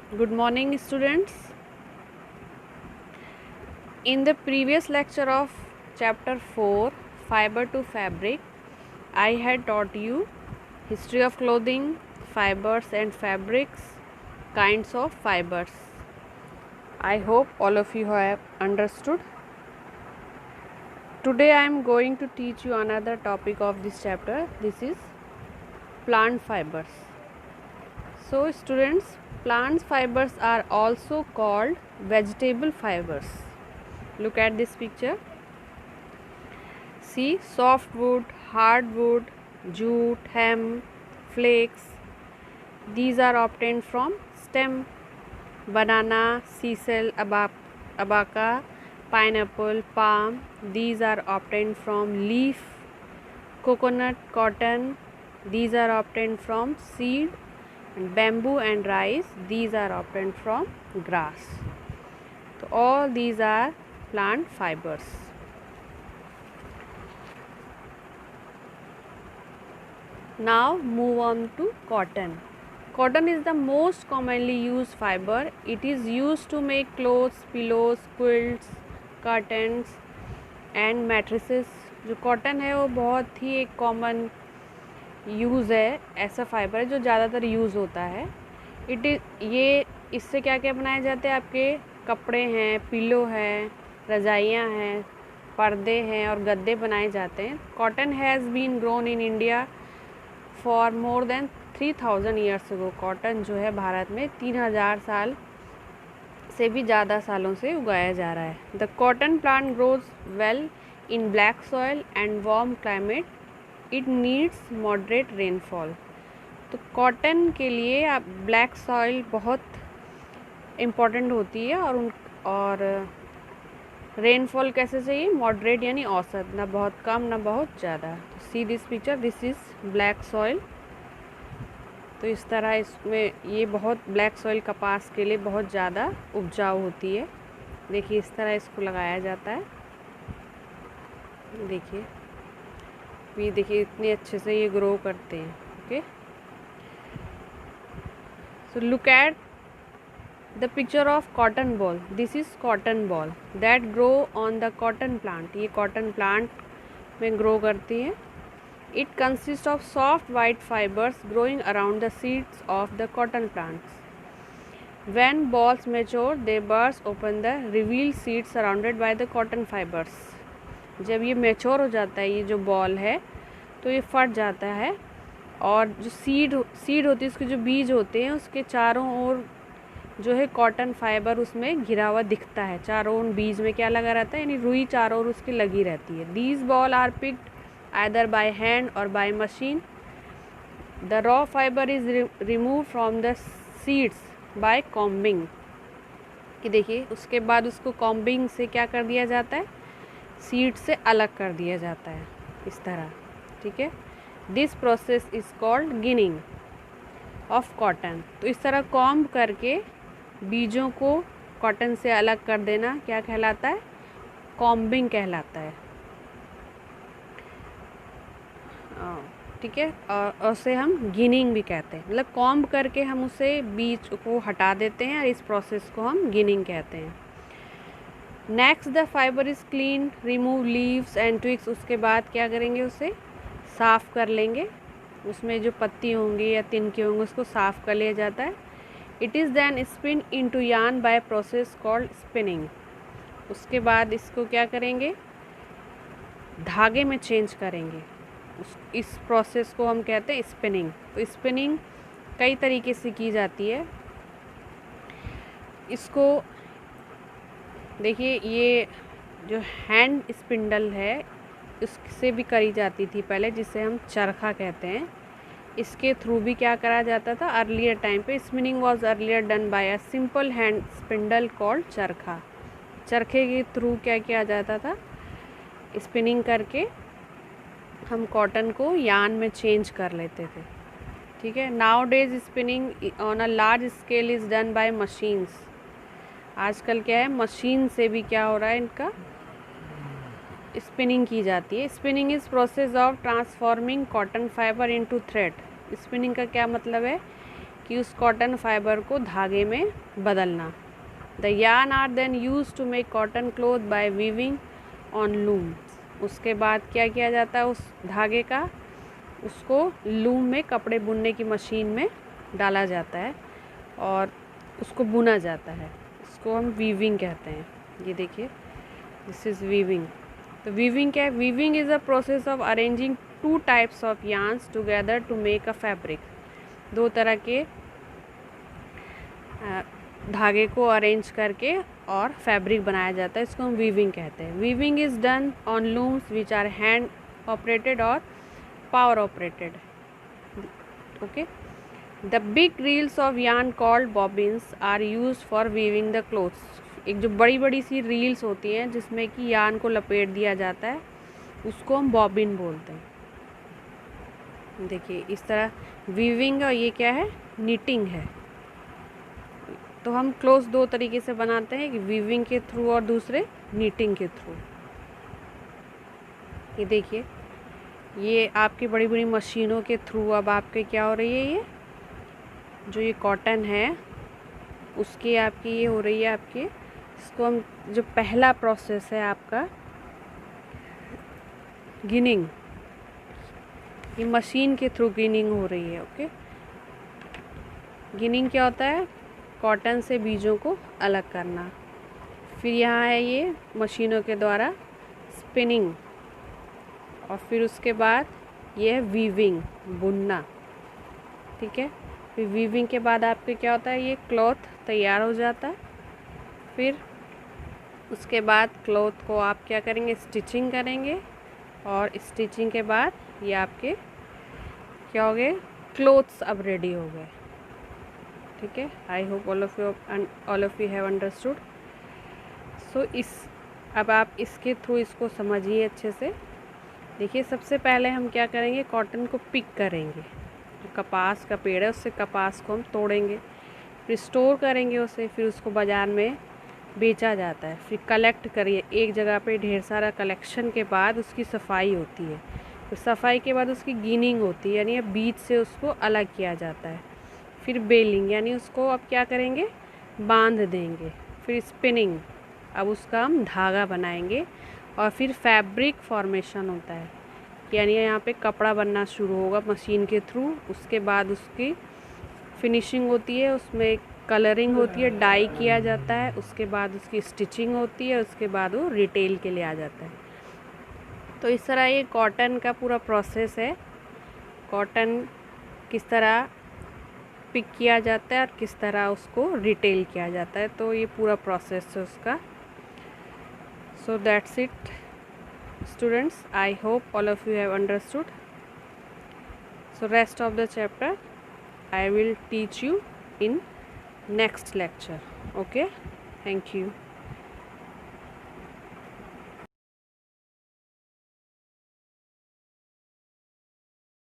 Good morning, students. In the previous lecture of chapter 4, Fiber to Fabric, I had taught you history of clothing, fibers and fabrics, kinds of fibers. I hope all of you have understood. Today I am going to teach you another topic of this chapter. This is plant fibers. So students, plant fibers are also called vegetable fibers. Look at this picture. See, softwood, hardwood, jute, hemp, flax. These are obtained from stem. Banana, sisal, abaca, pineapple, palm. These are obtained from leaf. Coconut, cotton. These are obtained from seed. And bamboo and rice. These are obtained from grass. So all these are plant fibers. Now move on to cotton. Cotton is the most commonly used fiber. It is used to make clothes, pillows, quilts, curtains and mattresses. जो cotton है वो बहुत ही एक common use है, ऐसा fibre है जो ज़्यादातर यूज़ होता है. ये इससे क्या क्या बनाए जाते हैं, आपके कपड़े हैं, पिलो हैं, रज़ाइयाँ हैं, पर्दे हैं और गद्दे बनाए जाते हैं. Cotton has been grown in India for more than 3000 years ago. Cotton जो है भारत में 3000 साल से भी ज़्यादा सालों से उगाया जा रहा है. The cotton plant grows well in black soil and warm climate. It needs moderate rainfall. तो कॉटन के लिए आप ब्लैक सॉइल बहुत इम्पॉर्टेंट होती है और रेनफॉल कैसे चाहिए, मॉडरेट यानी औसत, ना बहुत कम ना बहुत ज़्यादा. तो see this picture, this is black soil. तो इस तरह इसमें ये बहुत ब्लैक सॉइल कपास के लिए बहुत ज़्यादा उपजाऊ होती है. देखिए इस तरह इसको लगाया जाता है. देखिए ये देखिए इतने अच्छे से ये ग्रो करते हैं. Okay, so look at the picture of cotton ball. This is cotton ball that grow on the cotton plant. ये कॉटन प्लांट में ग्रो करती है. It consists of soft white fibers growing around the seeds of the cotton plants. When balls mature, they burst open the revealed seeds surrounded by the cotton fibers. जब ये mature हो जाता है, ये जो बॉल है तो ये फट जाता है और जो सीड होती है, उसके जो बीज होते हैं उसके चारों ओर जो है कॉटन फाइबर उसमें घिरा हुआ दिखता है. चारों ओर बीज में क्या लगा रहता है, यानी रुई चारों ओर उसकी लगी रहती है. These ball are picked either by hand or by machine. The raw fiber is removed from the seeds by combing. कि देखिए उसके बाद उसको कॉम्बिंग से क्या कर दिया जाता है, सीड से अलग कर दिया जाता है इस तरह. ठीक है, this process is called ginning of cotton. तो इस तरह कॉम्ब करके बीजों को कॉटन से अलग कर देना क्या कहलाता है, कॉम्बिंग कहलाता है. ठीक है, और उसे हम गिनिंग भी कहते हैं. मतलब कॉम्ब करके हम उसे बीज को हटा देते हैं और इस प्रोसेस को हम गिनिंग कहते हैं. Next the fibre is clean, remove leaves and twigs. उसके बाद क्या करेंगे, उसे साफ़ कर लेंगे. उसमें जो पत्ती होंगी या तिनके होंगे उसको साफ़ कर लिया जाता है. It is then spin into yarn by process called spinning. उसके बाद इसको क्या करेंगे, धागे में चेंज करेंगे. इस प्रोसेस को हम कहते हैं स्पिनिंग. तो स्पिनिंग कई तरीके से की जाती है. इसको देखिए, ये जो हैंड स्पिंडल है उससे भी करी जाती थी पहले, जिसे हम चरखा कहते हैं. इसके थ्रू भी क्या करा जाता था अर्लियर टाइम पे. Spinning was earlier done by a simple hand spindle called चरखा. चरखे के थ्रू क्या किया जाता था, स्पिनिंग करके हम कॉटन को यार्न में चेंज कर लेते थे. ठीक है, now days spinning on a large scale is done by machines. आजकल क्या है, मशीन से भी क्या हो रहा है, इनका स्पिनिंग की जाती है. Spinning is process of transforming cotton fibre into thread. Spinning का क्या मतलब है कि उस कॉटन फाइबर को धागे में बदलना। The yarn are then use to make cotton cloth by weaving on looms. उसके बाद क्या किया जाता है, उस धागे का उसको लूम में कपड़े बुनने की मशीन में डाला जाता है और उसको बुना जाता है। इसको हम वीविंग कहते हैं। ये देखिए, दिस इज़ वीविंग। तो वीविंग क्या है? Weaving is a process of arranging two types of yarns together to make a fabric. दो तरह के धागे को अरेंज करके और फैब्रिक बनाया जाता है, इसको हम वीविंग कहते हैं। Weaving is done on looms which are hand operated और power operated. Okay, the big reels of yarn called bobbins are used for weaving the clothes. एक जो बड़ी बड़ी सी रील्स होती हैं जिसमें कि यार्न को लपेट दिया जाता है, उसको हम बॉबिन बोलते हैं। देखिए इस तरह वीविंग, और ये क्या है? निटिंग है। तो हम क्लोथ्स दो तरीके से बनाते हैं, कि वीविंग के थ्रू और दूसरे निटिंग के थ्रू। ये देखिए, ये आपकी बड़ी बड़ी मशीनों के थ्रू अब आपके क्या हो रही है, ये जो ये कॉटन है उसकी आपकी ये हो रही है आपकी, इसको हम जो पहला प्रोसेस है आपका गिनिंग, ये मशीन के थ्रू गिनिंग हो रही है। ओके, गिनिंग क्या होता है? कॉटन से बीजों को अलग करना। फिर यहाँ है ये मशीनों के द्वारा स्पिनिंग, और फिर उसके बाद ये है वीविंग, बुनना। ठीक है, फिर वीविंग के बाद आपके क्या होता है, ये क्लॉथ तैयार हो जाता है। फिर उसके बाद क्लॉथ को आप क्या करेंगे? स्टिचिंग करेंगे, और स्टिचिंग के बाद ये आपके क्या हो गए? क्लोथ्स अब रेडी हो गए। ठीक है, I hope all of you have understood. So अब आप इसके थ्रू इसको समझिए अच्छे से। देखिए, सबसे पहले हम क्या करेंगे? कॉटन को पिक करेंगे। जो कपास का पेड़ है उससे कपास को हम तोड़ेंगे, फिर स्टोर करेंगे उसे, फिर उसको बाज़ार में बेचा जाता है। फिर कलेक्ट करिए एक जगह पे, ढेर सारा कलेक्शन के बाद उसकी सफाई होती है। फिर सफाई के बाद उसकी गिनिंग होती है, यानी बीज से उसको अलग किया जाता है। फिर बेलिंग, यानी उसको अब क्या करेंगे? बांध देंगे। फिर स्पिनिंग, अब उसका हम धागा बनाएंगे। और फिर फैब्रिक फॉर्मेशन होता है, यानी यहाँ पे कपड़ा बनना शुरू होगा मशीन के थ्रू। उसके बाद उसकी फिनिशिंग होती है, उसमें कलरिंग होती है, डाई किया जाता है। उसके बाद उसकी स्टिचिंग होती है, उसके बाद वो रिटेल के लिए आ जाता है। तो इस तरह ये कॉटन का पूरा प्रोसेस है। कॉटन किस तरह पिक किया जाता है और किस तरह उसको रिटेल किया जाता है, तो ये पूरा प्रोसेस है उसका। So that's it, students. I hope all of you have understood. So rest of the chapter I will teach you in next lecture. Okay, thank you.